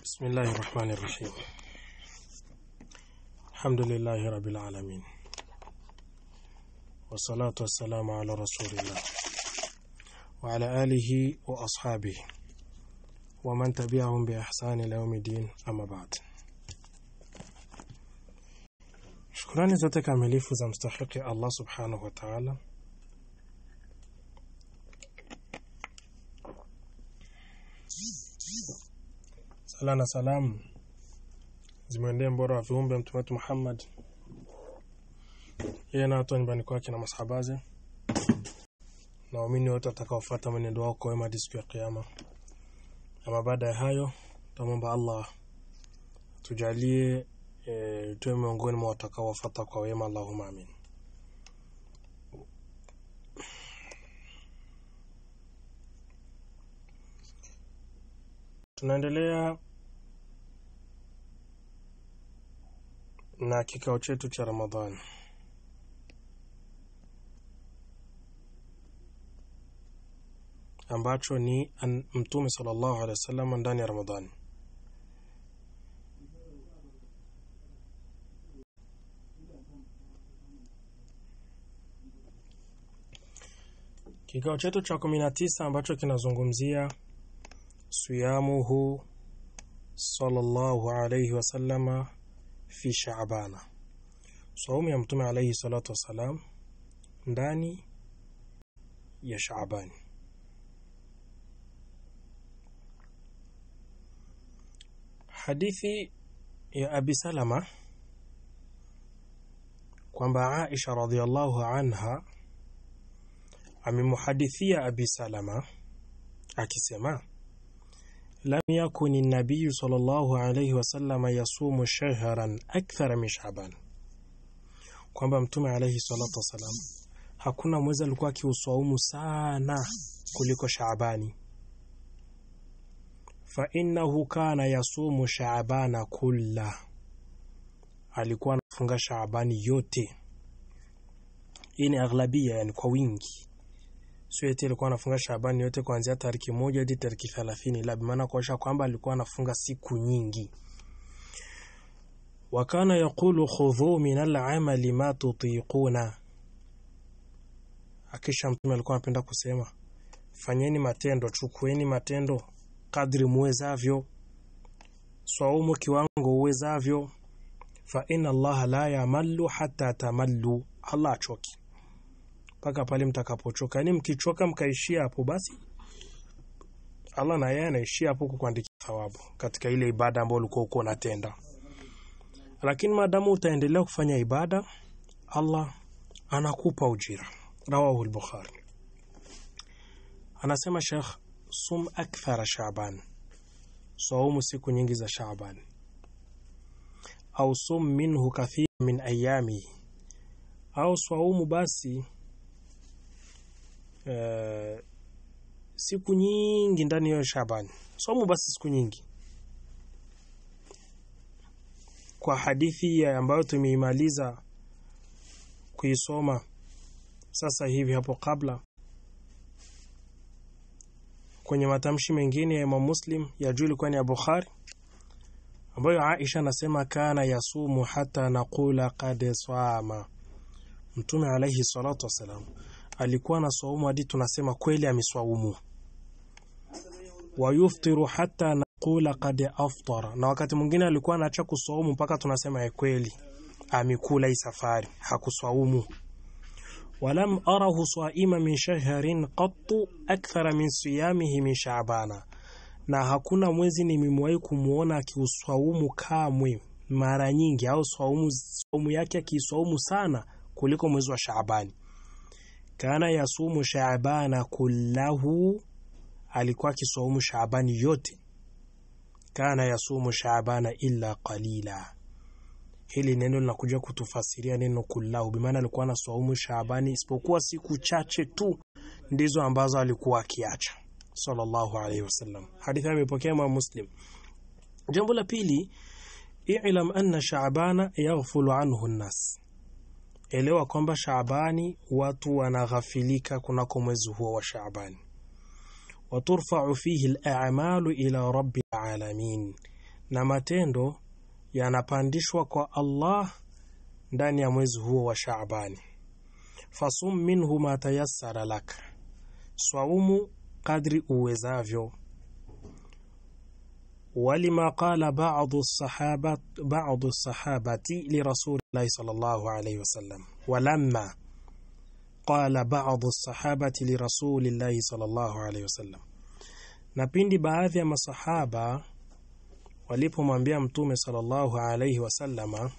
بسم الله الرحمن الرحيم. الحمد لله رب العالمين، والصلاة والسلام على رسول الله وعلى آله وأصحابه ومن تبعهم بإحسان إلى يوم الدين. أما بعد. Shukrani zote kamilifu za mstahiki Allah subhanahu wa ta'ala. Sala na salam zimwendee mbora wa viumbe mtume wetu Muhammad, yeye na watu nyumbani kwake na masahabaze na waamini wote watakaofuata mwenendo wao kwa wema hadi siku ya kiyama. Ama baada ya hayo, tuomba Allah tujalie tuwe miongoni mwa watakaofuata kwa wema, Allahumma amin. Tunaendelea na kikao chetu cha Ramadhani ambacho ni Mtume sallallahu alaihi wasallam ndani ya Ramadhani. Kikao chetu cha 19 ambacho kinazungumzia siyamuhu sallallahu alayhi wasallama fi Sha'ban, saumu ya Mtume alayhi salatu wasalam ndani ya Sha'ban. Hadithi ya Abi Salama kwamba Aisha radhiyallahu anha amemuhadithia Abi Salama akisema lam yakuni an-nabiy sallallahu alayhi wasallam yasumu shahran akthar min Sha'ban, kwamba Mtume alayhi salatu wasalam hakuna mwezi alikuwa akiusaumu sana kuliko Sha'bani. Fa innahu kana yasumu Sha'bana kulla, alikuwa anafunga Sha'bani yote. Hii ni aghlabia, yani kwa wingi. Sio eti alikuwa anafunga Sha'bani yote kuanzia tariki 1 hadi tariki 30, la maana kuosha kwamba alikuwa anafunga siku nyingi. Wa kana yaqulu khudhu min al-amali ma tutiquna, akisha Mtume alikuwa anapenda kusema fanyeni matendo, chukueni matendo kadri muwezavyo, swaumu kiwango uwezavyo. Fa inna Allah la yamallu hatta tamallu, Allah achoki paka pale mtakapochoka. Yani mkichoka mkaishia hapo, basi Allah na yeye anaishia hapo kukuandikia thawabu katika ile ibada ambayo ulikuwa uko unatenda. Lakini maadamu utaendelea kufanya ibada, Allah anakupa ujira. Rawahu al-Bukhari. Anasema Sheikh, sum akthara Sha'ban, saumu siku nyingi za Sha'ban, au sum minhu kathir min ayami, au saumu basi siku nyingi ndani ya Sha'ban, saumu basi siku nyingi. Kwa hadithi ambayo tumeimaliza kuisoma sasa hivi hapo kabla, kwenye matamshi mengine ya Imam Muslim ya juu ilikuwa ni ya Bukhari, ambayo Aisha anasema kana yasumu hata naqula qad saama, Mtume alayhi salatu wasalam alikuwa na saumu hadi tunasema kweli ameswaumu. Wa yuftiru hata naqula qad aftara, na wakati mwingine alikuwa anaacha kusaumu mpaka tunasema kweli amekula hii safari, hakuswaumu. Walam arahu saima min shahrin qattu akthara min siyamihi min Sha'bana, na hakuna mwezi nimemwahi kumuona akiuswaumu kamwe mara nyingi, au saumu yake akiswaumu sana kuliko mwezi wa Sha'bani. Kana yasumu Sha'bana kullahu, alikuwa akiswaumu Sha'bani yote. Kana yasumu Sha'bana illa qalila, hili neno linakuja kutufasiria neno kullahu, bimaana alikuwa anaswaumu Sha'bani isipokuwa siku chache tu ndizo ambazo alikuwa akiacha sallallahu alayhi wasallam. Hadithi imepokea Imam Muslim. Jambo la pili, i'lam anna Sha'bana yaghfulu anhu an-nas, elewa kwamba Sha'bani watu wanaghafilika kunako mwezi huo wa Sha'bani. Waturfa'u fihi al-a'malu ila rabbil alamin, na matendo yanapandishwa kwa Allah ndani ya mwezi huo wa Shaabani. Fasum minhu ma tayassara lak, swaumu kadri uwezavyo. Walima qala ba'du as-sahabati li rasulillahi sallallahu alayhi wasallam, walamma qala ba'du as-sahabati li rasulillahi sallallahu alayhi wasallam, na pindi baadhi ya masahaba walipomwambia mtume sallallahu alayhi wasallama,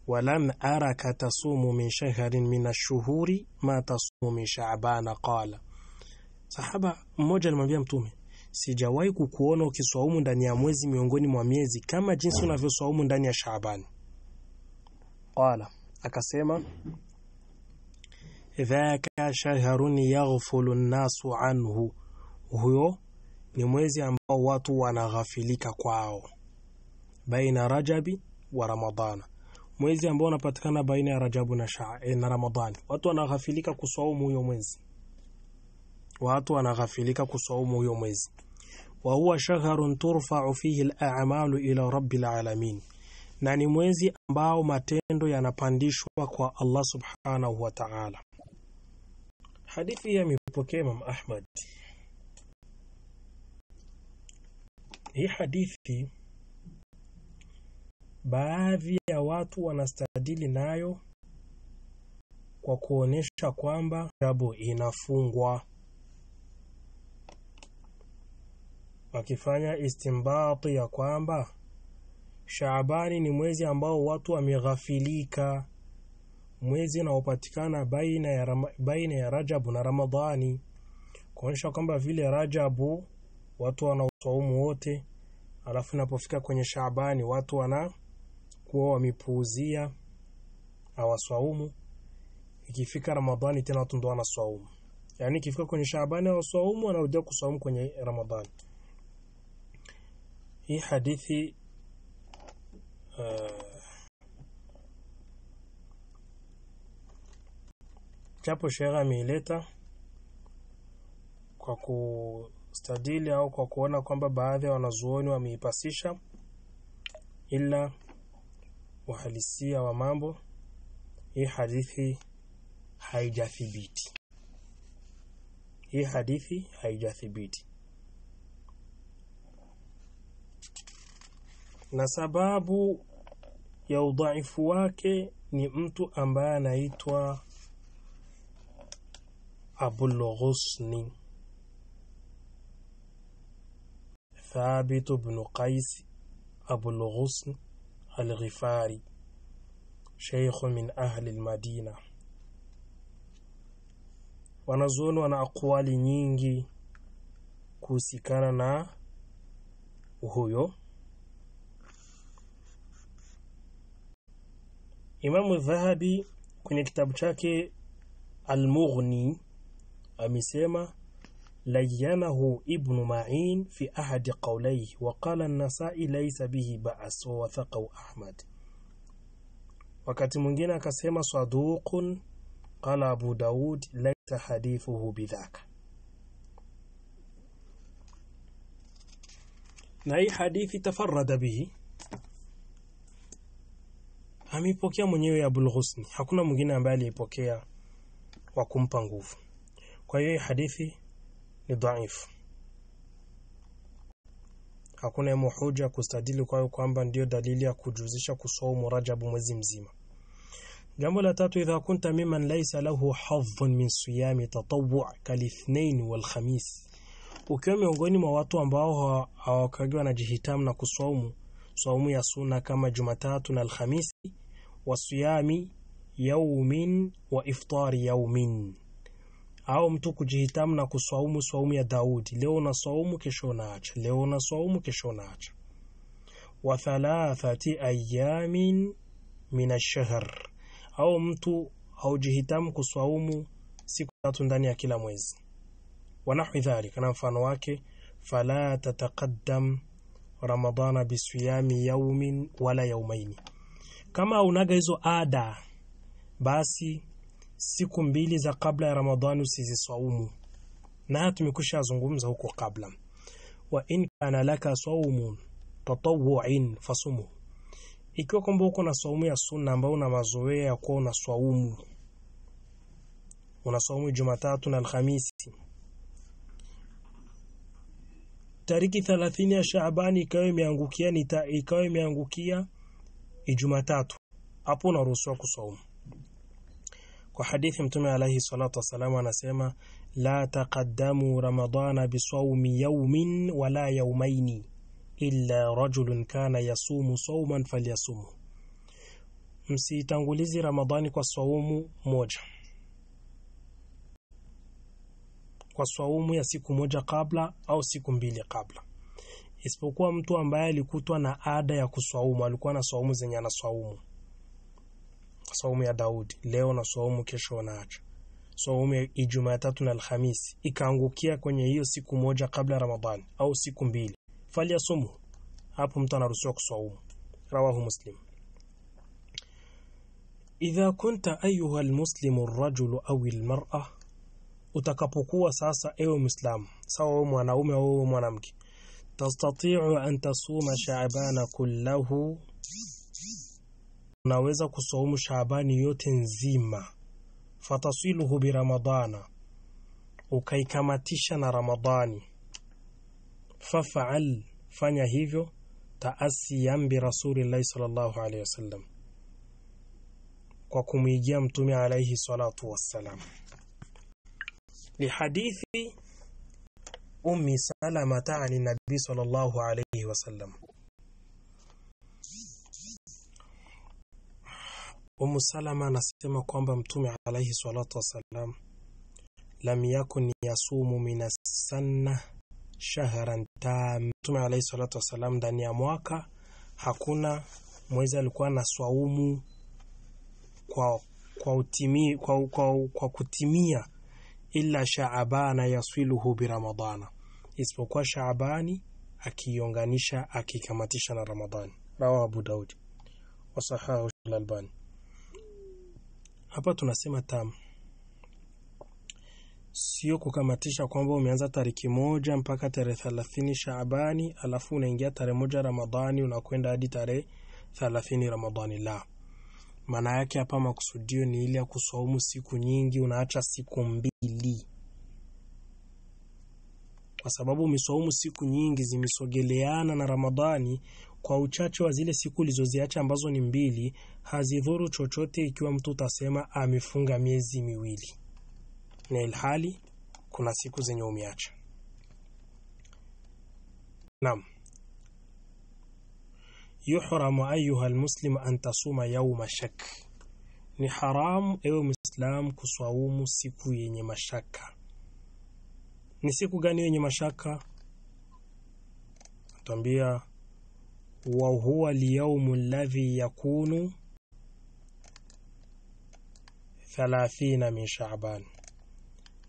walam araka tasumu min shahrin min ash-shuhuri ma tasumu min Sha'ban qala, sahaba mmoja alimwambia mtume, sijawahi kukuona ukiswaumu ndani ya mwezi miongoni mwa miezi kama jinsi unavyoswaumu ndani ya Shaaban. Qala, akasema, dhaka shahrun yaghfulu an-nasu anhu, huyo ni mwezi ambao watu wanaghafilika kwao. Baina Rajabi wa Ramadhana, mwezi ambao unapatikana baina ya Rajabu na Ramadhani, watu wanaghafilika kuswaumu huyo mwezi. Wa huwa shahrun turfa'u fihi al-a'malu ila rabbil alamin, na ni mwezi ambao matendo yanapandishwa kwa Allah subhanahu wa ta'ala. Hadithi ya mipokea Imam Ahmad. Hii hadithi baadhi ya watu wanastadili nayo kwa kuonesha kwamba Rajabu inafungwa, wakifanya istimbati ya kwamba Shaabani ni mwezi ambao watu wameghafilika, mwezi unaopatikana baina ya Rajabu na Ramadhani, kuonesha kwamba vile Rajabu watu wanausaumu wote, alafu inapofika kwenye Shaabani watu wanakuwa wamepuuzia hawaswaumu, ikifika Ramadhani tena watu ndio wanaswaumu. Yani ikifika kwenye Shaabani hawaswaumu, wanarudia kuswaumu kwenye Ramadhani. Hii hadithi japo shekha ameileta kwa kustadili au kwa kuona kwamba baadhi ya wanazuoni wameipasisha, ila uhalisia wa mambo, hii hadithi haijathibiti. Na sababu ya udhaifu wake ni mtu ambaye anaitwa Abul Ghusni, Thabit ibn Qais Abul Ghusn al-Ghifari, sheikh min ahli al-Madina. Wanazuoni wana aqwali nyingi kuhusikana na huyo. Imam Dhahabi kwenye kitabu chake Al-Mughni amesema, layyanahu Ibn Ma'in fi ahadi qawlayhi wa qala an-Nasa'i laysa bihi ba'as wa wathaqahu Ahmad. Wakati mwingine akasema saduqun, qala Abu Daud laysa hadithuhu bidhaka. Na hii hadithi tafarrada bihi, amepokea mwenyewe Abul Ghusni, hakuna mwingine ambaye alipokea wa kumpa nguvu. Kwa hiyo hadithi ni dhaifu, hakuna hoja kustadili kwa kwamba ndio dalili ya kujuzisha kusaumu Rajabu mwezi mzima. Jambo la tatu, idha kunta mimman laysa lahu hadhun min siyami tatawwu' kalithnain wal khamis, ukiwa miongoni mwa watu ambao hawakagiwa na jihitamu na kusaumu ya sunna kama Jumatatu na Alhamisi, wa siyami yawmin wa iftari yawmin, au mtu kujihitamu na kusaumu ya Daudi, leo unasaumu kesho unaacha, wa thalathati ayamin min ash-shahr, au mtu haujihitamu kusaumu siku 3 ndani ya kila mwezi. Wanahwi dhalika, na mfano wake, fala tataqaddam Ramadhana bisiyami yawmin wala yawmaini, kama unaga hizo ada, basi siku 2 za kabla ya Ramadhani usizisaumu, na tumekwisha zungumza huko kabla. wa in kana laka sawmun tatawwu'in fasumu, ikiwa kwamba uko na saumu ya sunna ambayo una mazoea ya kuwa unasaumu Jumatatu na Alhamisi, tariki 30 ya Shaabani ikawa imeangukia Jumatatu, hapo unaruhusiwa kusaumu. Kwa hadithi Mtume alayhi salatu wasalam anasema la taqaddamu ramadana bisawmi yawmin wala yawmaini illa rajulun kana yasumu sawman falyasumu, msitangulizi Ramadhani kwa saumu moja, kwa saumu ya siku moja kabla au siku mbili kabla, isipokuwa mtu ambaye alikutwa na ada ya kusaumu, alikuwa na saumu zenye anasaumu, saumu ya Daudi leo na saumu kesho naacha, saumu ya Jumatatu na Alhamisi ikaangukia kwenye hiyo siku moja kabla Ramadhani au siku mbili, falyasumu, hapo mtu anaruhusiwa kusaumu. Rawahu Muslim. Idha kunta ayuha almuslimu arrajulu au almar'a, utakapokuwa sasa ewe Muislamu, sawa wewe mwanaume au wewe mwanamke, tastati'u an tasuma Shaabana kullahu, unaweza kusaumu Shaabani yote nzima, fatasiluhu bi Ramadana, ukaikamatisha na Ramadhani, fafa'al, fanya hivyo, taasiyan bi Rasulillahi sallallahu alayhi wasallam, kwa kumuigia Mtume alayhi salatu wassalam. لحديث أم سلمة عن النبي صلى الله عليه وسلم. أم سلمة نسمع kwamba Mtume عليه الصلاة والسلام لم يكن يصوم من السنة شهرا تام. Mtume عليه الصلاة والسلام ndani ya mwaka hakuna mwezi alikuwa na swaumu kwa kutimia illa Shaabana yaswiluhu bi Ramadana, isipokuwa Shaabani akiunganisha akikamatisha na Ramadhani. Rawahu Abu Daud wa sahahu al-Albani. Hapa tunasema tam, sio kukamatisha kwamba umeanza tariki moja mpaka tarehe 30 Shaabani alafu unaingia tarehe moja Ramadhani unakwenda hadi tarehe 30 Ramadhani. La, maana yake hapa makusudio ni ile ya kusaumu siku nyingi, unaacha siku mbili, kwa sababu umesaumu siku nyingi zimesogeleana na Ramadhani, kwa uchache wa zile siku ulizoziacha ambazo ni mbili, hazidhuru chochote ikiwa mtu utasema amefunga miezi miwili, na ilhali kuna siku zenye umeacha. Naam. Yuhramu ayuha almuslim an tasuma yawma shak, ni haram ewe Muislam kusaumu siku yenye mashaka. Ni siku gani yenye mashaka? Tuambia wa huwa al-yawm alladhi yakunu 30 min Sha'ban,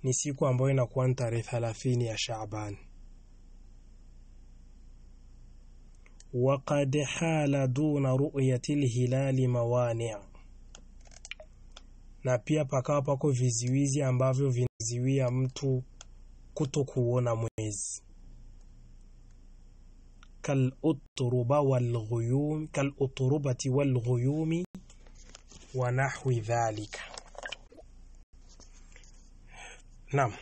ni siku ambayo inakuwa tarehe 30 ya Sha'ban. وقد حال دون رؤية الهلال موانع, na pia pakawa pako viziwizi ambavyo vinaziwia mtu kutokuona mwezi, kal'utrubati wal ghuyumi wa nahwi dhalika. Naam,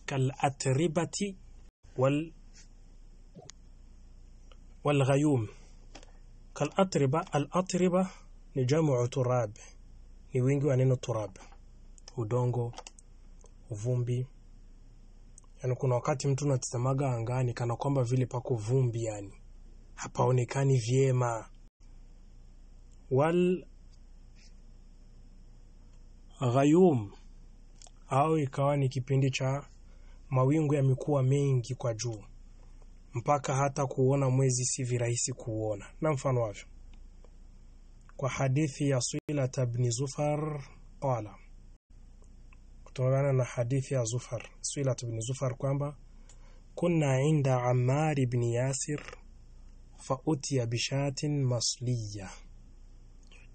kal'atribati والغيوم. الأطربة ni jamu turab, ni wingi wa neno turab, udongo, vumbi. Yani kuna wakati mtu anatazamaga angani kana kwamba vile pako vumbi, yani hapaonekani vyema. Wal ghayum, au ikawa ni kipindi cha mawingu yamekuwa mengi kwa juu mpaka hata kuona mwezi si virahisi kuona, na mfano wavyo. Kwa hadithi ya Suila ibn Zufar qala, kutokana na hadithi ya Suila ibn Zufar kwamba kunna inda Ammar ibn Yasir fa utiya bishatin masliya,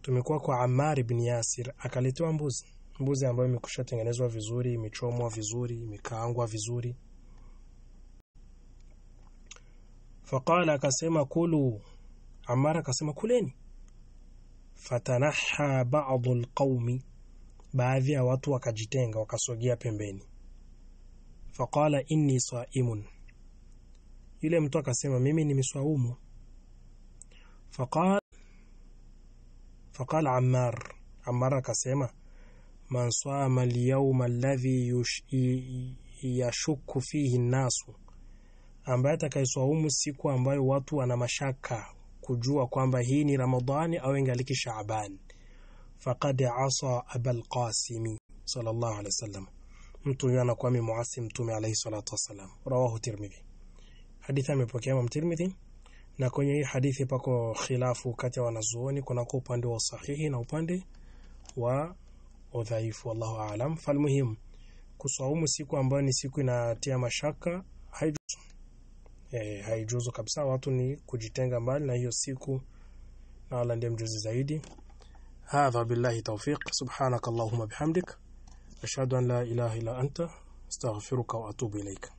tumekuwa kwa Ammar ibn Yasir akaletewa mbuzi, mbuzi ambayo imekusha tengenezwa vizuri, imechomwa vizuri, imekaangwa vizuri. Faqala, akasema kulu. Ammar akasema kuleni. Fatanaha ba'dhu alqaumi, baadhi ya watu wakajitenga wakasogea pembeni. Faqala inni sa'imun, yule mtu akasema mimi nimeswaumu. Faqala Ammar akasema man swama al-yawma alladhi yashukku fihi an-nasu, ambaye atakayeswaumu siku ambayo watu wana mashaka kujua kwamba hii ni Ramadhani au ingaliki Shaaban, faqad asa Abul Qasim sallallahu alayhi wasallam, mtu huyo anakuwa muasi Mtume alayhi salatu wasallam. Rawahu Tirmidhi. Hadithi imepokea Imam Tirmidhi, na kwenye hii hadithi pako khilafu kati ya wanazuoni, kuna kwa upande wa sahihi na upande wa udhaifu, wallahu aalam. Falmuhim, kusaumu siku ambayo ni siku inatia mashaka haijuzu kabisa. Watu ni kujitenga mbali na hiyo siku, na Allah ndiye mjuzi zaidi. Hadha billahi tawfiq. Subhanakallahumma bihamdik, ashhadu an la ilaha illa anta, astaghfiruka wa atubu ilaika.